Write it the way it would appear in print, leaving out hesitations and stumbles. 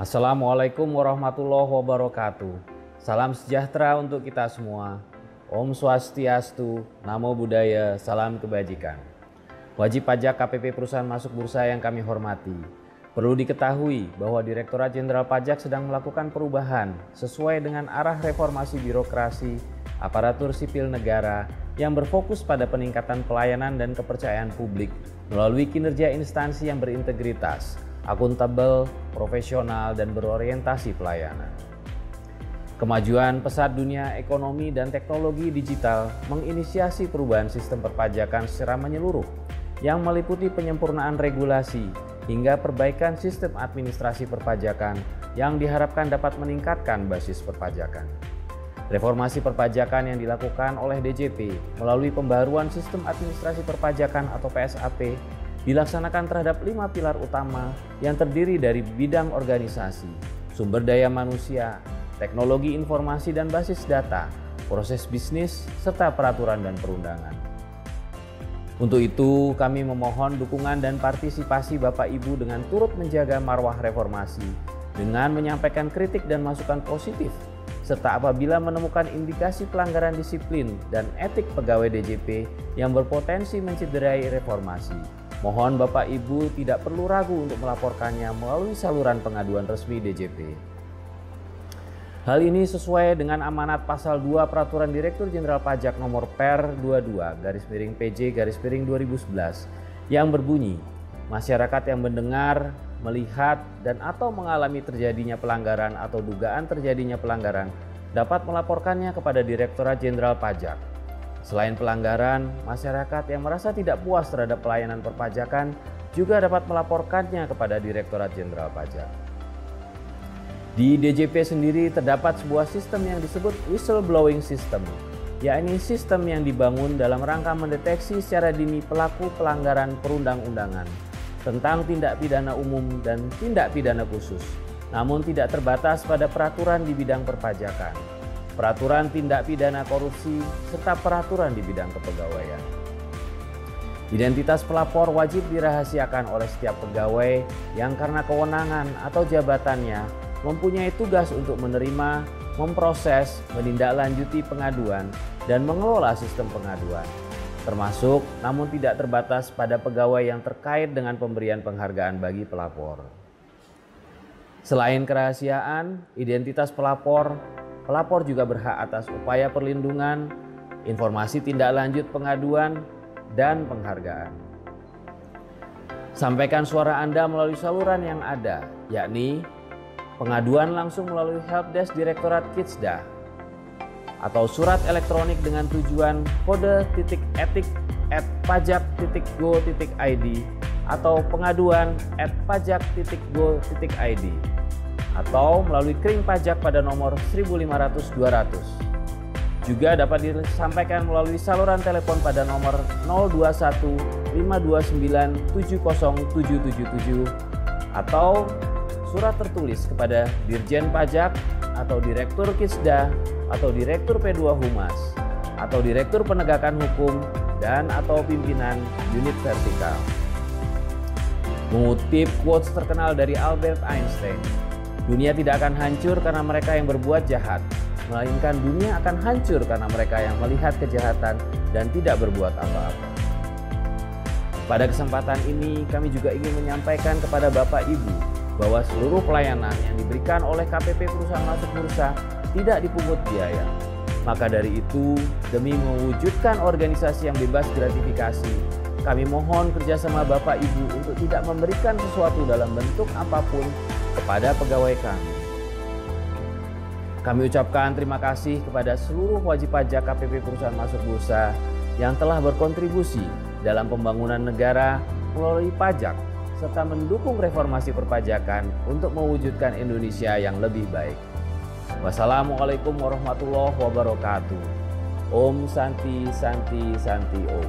Assalamualaikum warahmatullahi wabarakatuh. Salam sejahtera untuk kita semua. Om Swastiastu, Namo Buddhaya, salam kebajikan. Wajib pajak KPP perusahaan masuk bursa yang kami hormati. Perlu diketahui bahwa Direktorat Jenderal Pajak sedang melakukan perubahan sesuai dengan arah reformasi birokrasi, aparatur sipil negara yang berfokus pada peningkatan pelayanan dan kepercayaan publik melalui kinerja instansi yang berintegritas, akuntabel, profesional, dan berorientasi pelayanan. Kemajuan pesat dunia ekonomi dan teknologi digital menginisiasi perubahan sistem perpajakan secara menyeluruh yang meliputi penyempurnaan regulasi hingga perbaikan sistem administrasi perpajakan yang diharapkan dapat meningkatkan basis perpajakan. Reformasi perpajakan yang dilakukan oleh DJP melalui pembaruan sistem administrasi perpajakan atau PSAP dilaksanakan terhadap 5 pilar utama yang terdiri dari bidang organisasi, sumber daya manusia, teknologi informasi dan basis data, proses bisnis, serta peraturan dan perundangan. Untuk itu, kami memohon dukungan dan partisipasi Bapak Ibu dengan turut menjaga marwah reformasi dengan menyampaikan kritik dan masukan positif, serta apabila menemukan indikasi pelanggaran disiplin dan etik pegawai DJP yang berpotensi mencederai reformasi. Mohon Bapak Ibu tidak perlu ragu untuk melaporkannya melalui saluran pengaduan resmi DJP. Hal ini sesuai dengan amanat pasal 2 Peraturan Direktur Jenderal Pajak Nomor Per 22/PJ/2011 yang berbunyi, masyarakat yang mendengar, melihat, dan atau mengalami terjadinya pelanggaran atau dugaan terjadinya pelanggaran dapat melaporkannya kepada Direktorat Jenderal Pajak. Selain pelanggaran, masyarakat yang merasa tidak puas terhadap pelayanan perpajakan juga dapat melaporkannya kepada Direktorat Jenderal Pajak. Di DJP sendiri terdapat sebuah sistem yang disebut whistleblowing system, yakni sistem yang dibangun dalam rangka mendeteksi secara dini pelaku pelanggaran perundang-undangan tentang tindak pidana umum dan tindak pidana khusus, namun tidak terbatas pada peraturan di bidang perpajakan, peraturan tindak pidana korupsi, serta peraturan di bidang kepegawaian. Identitas pelapor wajib dirahasiakan oleh setiap pegawai yang karena kewenangan atau jabatannya mempunyai tugas untuk menerima, memproses, menindaklanjuti pengaduan, dan mengelola sistem pengaduan, termasuk namun tidak terbatas pada pegawai yang terkait dengan pemberian penghargaan bagi pelapor. Selain kerahasiaan identitas pelapor, pelapor juga berhak atas upaya perlindungan, informasi tindak lanjut pengaduan, dan penghargaan. Sampaikan suara Anda melalui saluran yang ada, yakni pengaduan langsung melalui helpdesk Direktorat Kitsda atau surat elektronik dengan tujuan kode.etik@pajak.go.id atau pengaduan @pajak.go.id atau melalui kering pajak pada nomor 1500200. Juga dapat disampaikan melalui saluran telepon pada nomor 021 529 70777 atau surat tertulis kepada Dirjen Pajak atau Direktur Kitsda atau Direktur P2 Humas atau Direktur Penegakan Hukum dan atau pimpinan unit vertikal. Mengutip quotes terkenal dari Albert Einstein, dunia tidak akan hancur karena mereka yang berbuat jahat, melainkan dunia akan hancur karena mereka yang melihat kejahatan dan tidak berbuat apa-apa. Pada kesempatan ini kami juga ingin menyampaikan kepada Bapak Ibu bahwa seluruh pelayanan yang diberikan oleh KPP perusahaan masuk bursa tidak dipungut biaya. Maka dari itu, demi mewujudkan organisasi yang bebas gratifikasi, kami mohon kerjasama Bapak Ibu untuk tidak memberikan sesuatu dalam bentuk apapun kepada pegawai kami. Kami ucapkan terima kasih kepada seluruh wajib pajak KPP perusahaan masuk bursa yang telah berkontribusi dalam pembangunan negara melalui pajak serta mendukung reformasi perpajakan untuk mewujudkan Indonesia yang lebih baik. Wassalamualaikum warahmatullahi wabarakatuh. Om Santi Santi Santi Om.